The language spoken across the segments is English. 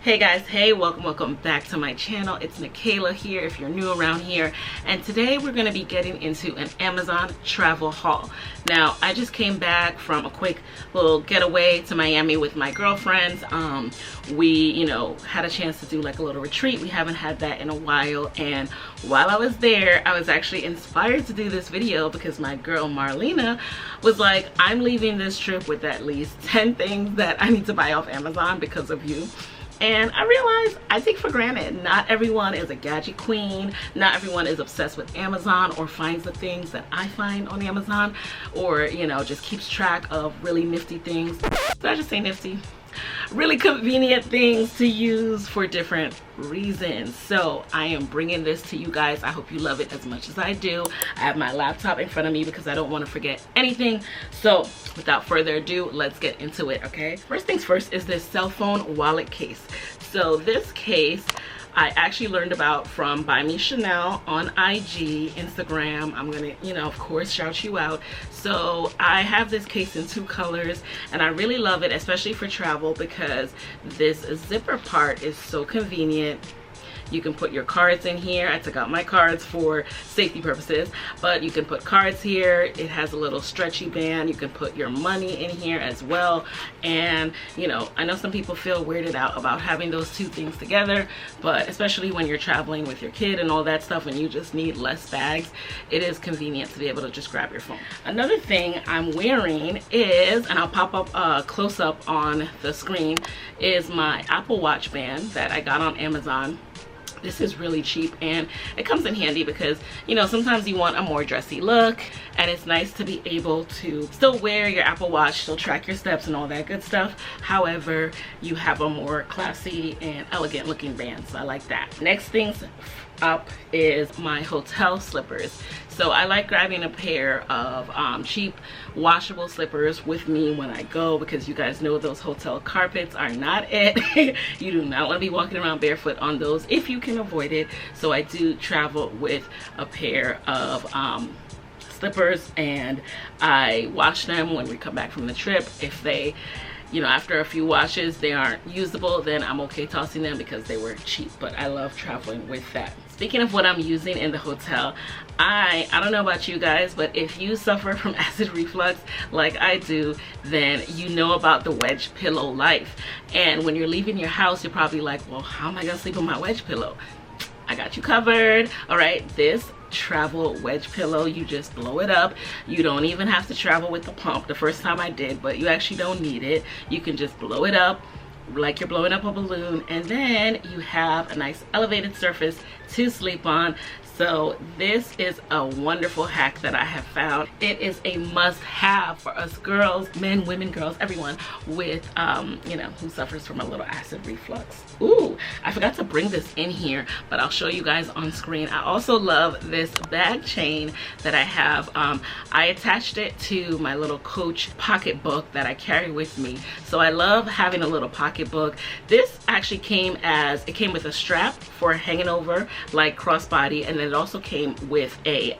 Hey guys, hey, welcome back to my channel. It's Michaela here if you're new around here, and today we're going to be getting into an Amazon travel haul. Now, I just came back from a quick little getaway to Miami with my girlfriends. We, had a chance to do like a little retreat. We haven't had that in a while, and while I was there, I was actually inspired to do this video because my girl Marlena was like, I'm leaving this trip with at least 10 things that I need to buy off Amazon because of you. And I realized I take for granted not everyone is a gadget queen, not everyone is obsessed with Amazon or finds the things that I find on Amazon, or just keeps track of really nifty things. Did I just say nifty? Really convenient things to use for different reasons. So I am bringing this to you guys. I hope you love it as much as I do. I have my laptop in front of me because I don't want to forget anything. So without further ado, let's get into it, okay? First things first is this cell phone wallet case. So this case I actually learned about from Buy Me Chanel on IG, Instagram. I'm gonna, of course, shout you out. So I have this case in 2 colors, and I really love it, especially for travel, because this zipper part is so convenient. You can put your cards in here. I took out my cards for safety purposes, but you can put cards here. It has a little stretchy band. You can put your money in here as well. And I know some people feel weirded out about having those 2 things together, but especially when you're traveling with your kid and all that stuff and you just need less bags, it is convenient to be able to just grab your phone. Another thing I'm wearing is, and I'll pop up a close-up on the screen, is my Apple Watch band that I got on Amazon. This is really cheap, and it comes in handy because sometimes you want a more dressy look, and it's nice to be able to still wear your Apple Watch, still track your steps and all that good stuff. However, you have a more classy and elegant looking band, so I like that. Next things up is my hotel slippers. So I like grabbing a pair of cheap washable slippers with me when I go, because you guys know those hotel carpets are not it. You do not want to be walking around barefoot on those if you can avoid it. So I do travel with a pair of slippers, and I wash them when we come back from the trip. If they after a few washes they aren't usable, then I'm okay tossing them because they were cheap. But I love traveling with that. Speaking of what I'm using in the hotel, I don't know about you guys, but if you suffer from acid reflux like I do, then you know about the wedge pillow life. And when you're leaving your house, you're probably like, well, how am I gonna sleep on my wedge pillow? I got you covered. All right, this travel wedge pillow, you just blow it up. You don't even have to travel with the pump. The first time I did, but you actually don't need it. You can just blow it up like you're blowing up a balloon, and then you have a nice elevated surface to sleep on. So this is a wonderful hack that I have found. It is a must-have for us girls, men, women, girls, everyone with who suffers from a little acid reflux. Ooh, I forgot to bring this in here, but I'll show you guys on screen. I also love this bag chain that I have. I attached it to my little Coach pocketbook that I carry with me. So I love having a little pocketbook. This actually came with a strap for hanging over like crossbody, and then it also came with a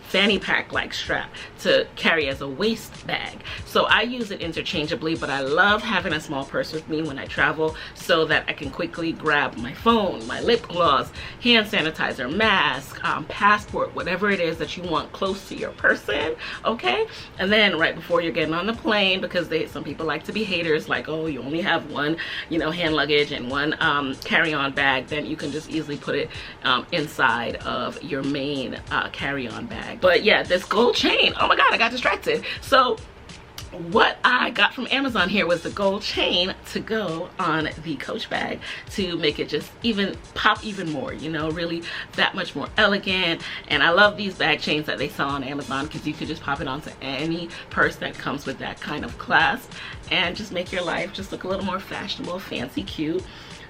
fanny pack like strap to carry as a waist bag. So I use it interchangeably, but I love having a small purse with me when I travel so that I can quickly grab my phone, my lip gloss, hand sanitizer, mask, passport, whatever it is that you want close to your person, okay? And then right before you're getting on the plane, because some people like to be haters, like, oh, you only have one hand luggage and one carry-on bag, then you can just easily put it inside of your main carry-on bag. But yeah, this gold chain, oh my god, I got distracted. So what I got from Amazon here was the gold chain to go on the Coach bag to make it just pop even more, really that much more elegant. And I love these bag chains that they sell on Amazon, because you could just pop it onto any purse that comes with that kind of clasp and just make your life just look a little more fashionable, fancy, cute.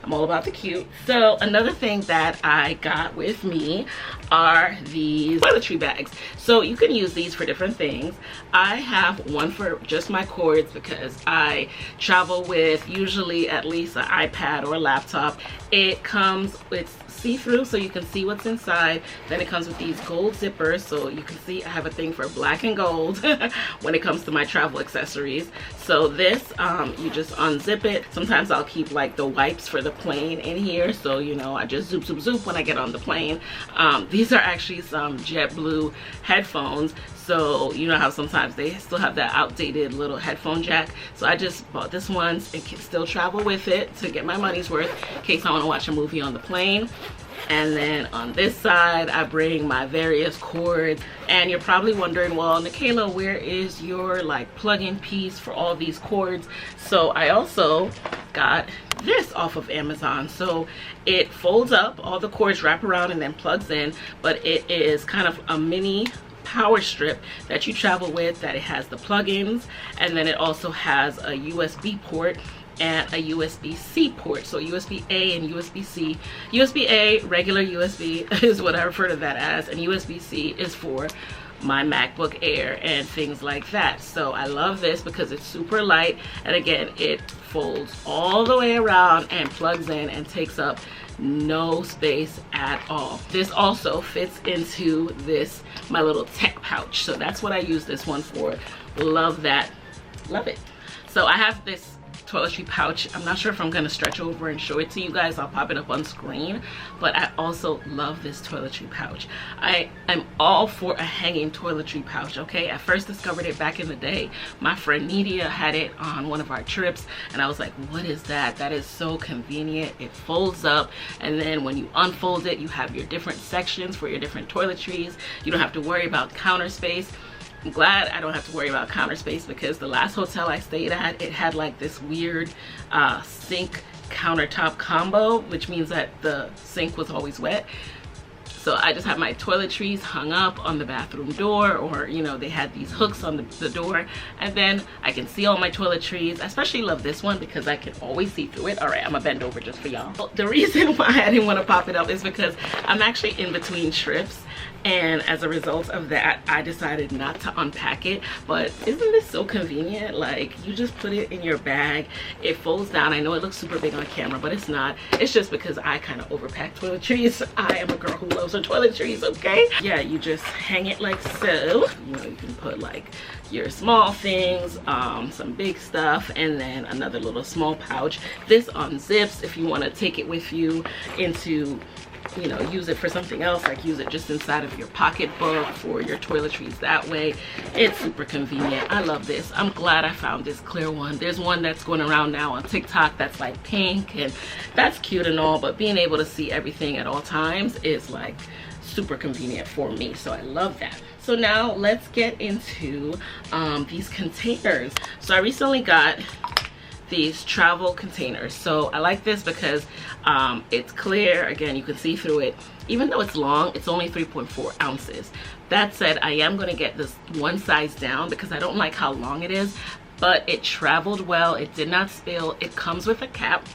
I'm all about the cute. So another thing that I got with me are these toiletry bags. So you can use these for different things. I have one for just my cords because I travel with usually at least an iPad or a laptop. It comes with see-through so you can see what's inside. Then it comes with these gold zippers so you can see I have a thing for black and gold when it comes to my travel accessories. So this, you just unzip it. Sometimes I'll keep like the wipes for the plane in here, so you know, I just zoop zoop zoop when I get on the plane. These are actually some JetBlue headphones. So you know how sometimes they still have that outdated little headphone jack. So I just bought this one and can still travel with it to get my money's worth in case I want to watch a movie on the plane. And then on this side, I bring my various cords. And you're probably wondering, well, Nikayla, where is your like plug-in piece for all these cords? So I also got this off of Amazon. So it folds up, all the cords wrap around and then plugs in, but it is kind of a mini power strip that you travel with, that it has the plugins, and then it also has a USB port and a USB-C port. So USB-A and USB-C. USB-A, regular USB, is what I refer to that as, and USB-C is for my MacBook Air and things like that. So I love this because it's super light, and again, it folds all the way around and plugs in and takes up no space at all. This also fits into this, my little tech pouch. So that's what I use this one for. Love that. Love it. So I have this toiletry pouch. I'm not sure if I'm gonna stretch over and show it to you guys. I'll pop it up on screen, but I also love this toiletry pouch. I am all for a hanging toiletry pouch, okay? I first discovered it back in the day. My friend Nidia had it on one of our trips, and I was like, what is that? That is so convenient. It folds up, and then when you unfold it, you have your different sections for your different toiletries. You don't have to worry about counter space. I'm glad I don't have to worry about counter space, because the last hotel I stayed at, it had like this weird sink countertop combo, which means that the sink was always wet. So I just have my toiletries hung up on the bathroom door, or you know, they had these hooks on the door, and then I can see all my toiletries. I especially love this one because I can always see through it. All right, I'm gonna bend over just for y'all. The reason why I didn't want to pop it up is because I'm actually in between trips, and as a result of that, I decided not to unpack it. But isn't this so convenient? Like, you just put it in your bag, it folds down. I know it looks super big on camera, but it's not. It's just because I kind of overpack toiletries. I am a girl who loves her toiletries, okay? Yeah, you just hang it like so. You know, you can put like your small things, some big stuff, and then another little small pouch. This unzips if you want to take it with you into, you know, use it for something else, like use it just inside of your pocketbook for your toiletries that way. It's super convenient. I love this. I'm glad I found this clear one. There's one that's going around now on TikTok that's like pink, and that's cute and all, but being able to see everything at all times is like super convenient for me. So I love that. So now let's get into these containers. So I recently got these travel containers. So I like this because it's clear. Again, you can see through it. Even though it's long, it's only 3.4 ounces. That said, I am going to get this one size down because I don't like how long it is, but it traveled well. It did not spill. It comes with a cap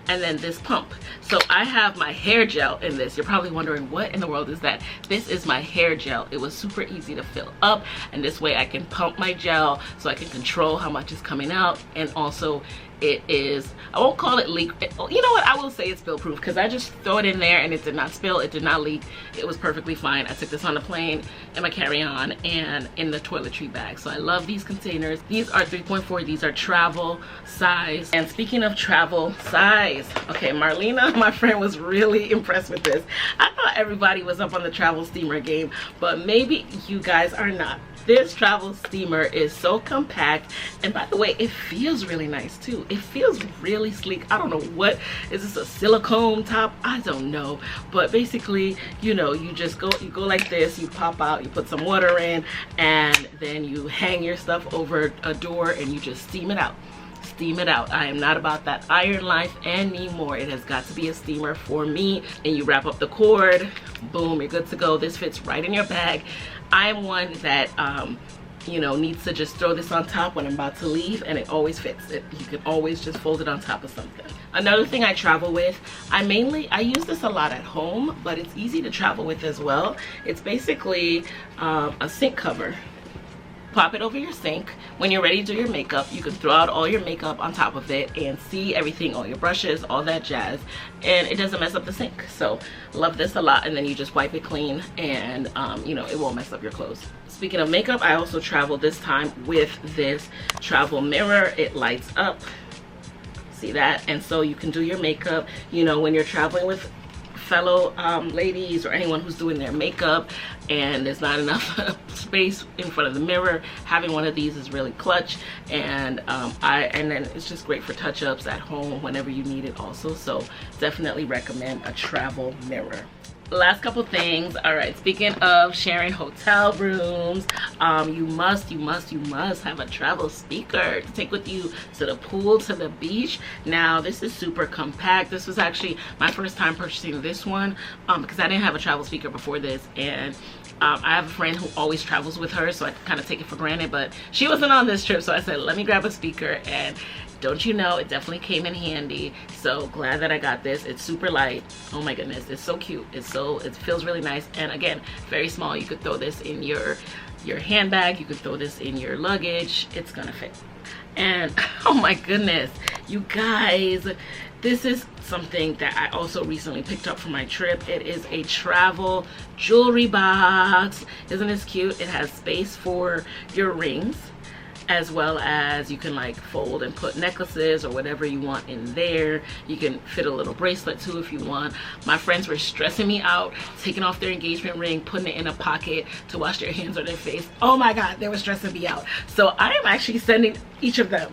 and then this pump. So I have my hair gel in this. You're probably wondering, what in the world is that? This is my hair gel. It was super easy to fill up, and this way I can pump my gel so I can control how much is coming out. And also it is, I won't call it leak, you know what, I will say it's spill proof, because I just throw it in there and it did not spill, it did not leak, it was perfectly fine. I took this on the plane, in my carry-on, and in the toiletry bag. So I love these containers. These are 3.4, these are travel size. And speaking of travel size, okay, Marlena, my friend, was really impressed with this. I thought everybody was up on the travel steamer game, but maybe you guys are not. This travel steamer is so compact, and by the way, it feels really nice too. It feels really sleek. I don't know, what is this, a silicone top? I don't know, but basically, you know, you just go like this, you pop out, you put some water in, and then you hang your stuff over a door and you just steam it out. Steam it out. I am not about that iron life anymore. It has got to be a steamer for me. And you wrap up the cord, boom, you're good to go. This fits right in your bag. I'm one that you know, needs to just throw this on top when I'm about to leave, and it always fits. You can always just fold it on top of something. Another thing I travel with, I use this a lot at home, but it's easy to travel with as well. It's basically a sink cover. pop it over your sink. When you're ready to do your makeup, you can throw out all your makeup on top of it and see everything, all your brushes, all that jazz, and it doesn't mess up the sink. So love this a lot. And then you just wipe it clean, and you know, it won't mess up your clothes. Speaking of makeup, I also traveled this time with this travel mirror. It lights up, see that? And so you can do your makeup, you know, when you're traveling with fellow ladies or anyone who's doing their makeup and there's not enough space in front of the mirror, having one of these is really clutch. And then it's just great for touch-ups at home whenever you need it also. So definitely recommend a travel mirror. Last couple things. All right, speaking of sharing hotel rooms, you must have a travel speaker to take with you to the pool, to the beach. Now this is super compact. This was actually my first time purchasing this one because I didn't have a travel speaker before this, and I have a friend who always travels with her, so I kind of take it for granted, but she wasn't on this trip, so I said let me grab a speaker, and don't you know, it definitely came in handy. So glad that I got this. It's super light. Oh my goodness, it's so cute. It feels really nice, and again, very small. You could throw this in your handbag, you could throw this in your luggage. It's gonna fit. And oh my goodness, you guys, this is something that I also recently picked up for my trip. It is a travel jewelry box. Isn't this cute? It has space for your rings, as well as you can like fold and put necklaces or whatever you want in there. You can fit a little bracelet too if you want. My friends were stressing me out, taking off their engagement ring, putting it in a pocket to wash their hands or their face. Oh my God, they were stressing me out. So I am actually sending each of them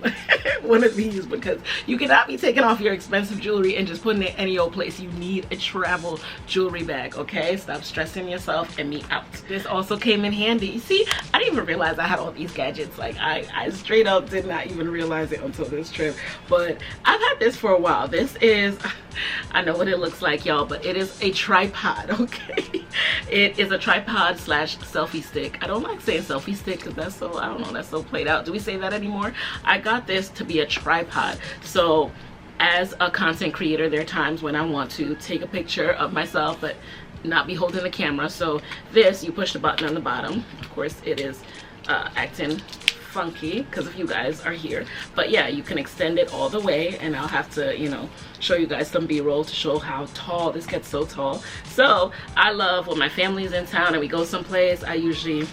one of these, because you cannot be taking off your expensive jewelry and just putting it any old place. You need a travel jewelry bag, okay? Stop stressing yourself and me out. This also came in handy. You see, I didn't even realize I had all these gadgets. Like I straight up did not even realize it until this trip, but I've had this for a while. This is, I know what it looks like, y'all, but it is a tripod, okay? It is a tripod slash selfie stick. I don't like saying selfie stick because that's so, I don't know, that's so played out. Do we say that anymore? I got this to be a tripod. So as a content creator, there are times when I want to take a picture of myself but not be holding the camera. So this, you push the button on the bottom. Of course it is acting funky because if you guys are here, but yeah, you can extend it all the way, and I'll have to, you know, show you guys some b-roll to show how tall this gets. So tall. So I love when my family's in town and we go someplace, I usually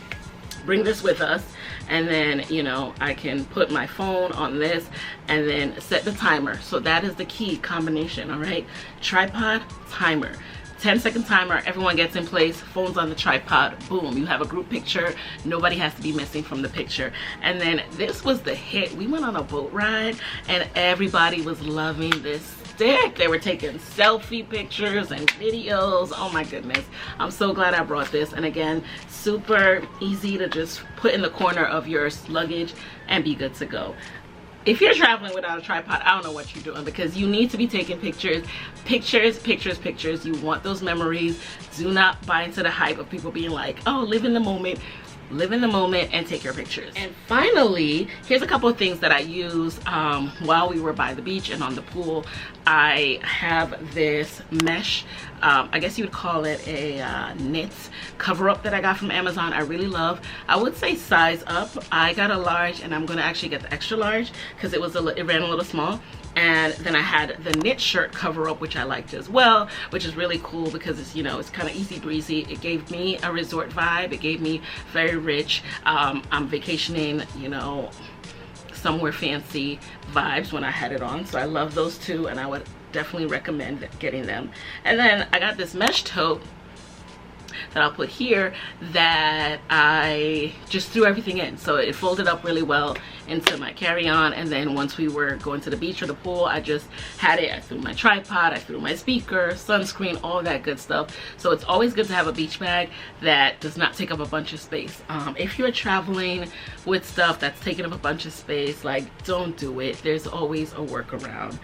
bring this with us, and then, you know, I can put my phone on this and then set the timer. So that is the key combination. All right, tripod, timer, 10-second timer, everyone gets in place, phone's on the tripod, boom, you have a group picture, nobody has to be missing from the picture. And then this was the hit. We went on a boat ride and everybody was loving this stick. They were taking selfie pictures and videos. Oh my goodness, I'm so glad I brought this. And again, super easy to just put in the corner of your luggage and be good to go. If you're traveling without a tripod, I don't know what you're doing, because you need to be taking pictures. You want those memories. Do not buy into the hype of people being like, oh, live in the moment. Live in the moment and take your pictures. And finally, here's a couple of things that I used while we were by the beach and on the pool. I have this mesh, I guess you would call it a knit cover up that I got from Amazon. I really love. I would say size up. I got a large, and I'm gonna actually get the extra large because it ran a little small. And then I had the knit shirt cover up, which I liked as well, which is really cool because it's, you know, it's kind of easy breezy. It gave me a resort vibe. It gave me very rich, I'm vacationing, you know, somewhere fancy vibes when I had it on. So I love those two, and I would definitely recommend getting them. And then I got this mesh tote that I'll put here that I just threw everything in. So it folded up really well into my carry-on, and then once we were going to the beach or the pool, I just had it. I threw my tripod, I threw my speaker, sunscreen, all that good stuff. So it's always good to have a beach bag that does not take up a bunch of space. If you're traveling with stuff that's taking up a bunch of space, like, don't do it. There's always a workaround.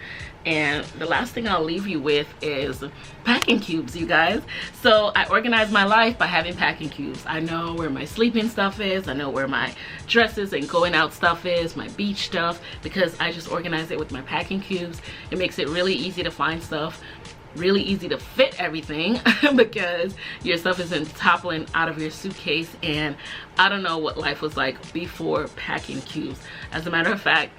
And the last thing I'll leave you with is packing cubes, you guys. So I organize my life by having packing cubes. I know where my sleeping stuff is. I know where my dresses and going out stuff is, my beach stuff, because I just organize it with my packing cubes. It makes it really easy to find stuff. really easy to fit everything because your stuff isn't toppling out of your suitcase. And I don't know what life was like before packing cubes. As a matter of fact,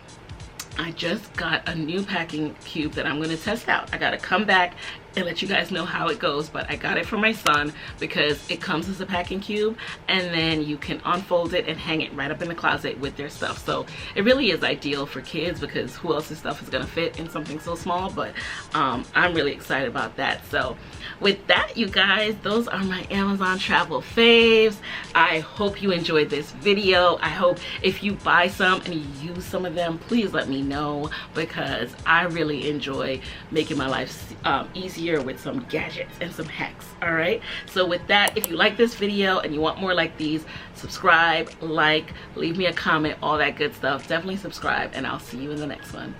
I just got a new packing cube that I'm going to test out. I got to come back and let you guys know how it goes, but I got it for my son because it comes as a packing cube, and then you can unfold it and hang it right up in the closet with their stuff. So it really is ideal for kids because who else's stuff is going to fit in something so small. But I'm really excited about that. So with that, you guys, those are my Amazon travel faves. I hope you enjoyed this video. I hope if you buy some and you use some of them, please let me know, because I really enjoy making my life easier with some gadgets and some hacks. All right, so with that, if you like this video and you want more like these, subscribe, like, leave me a comment, all that good stuff. Definitely subscribe, and I'll see you in the next one.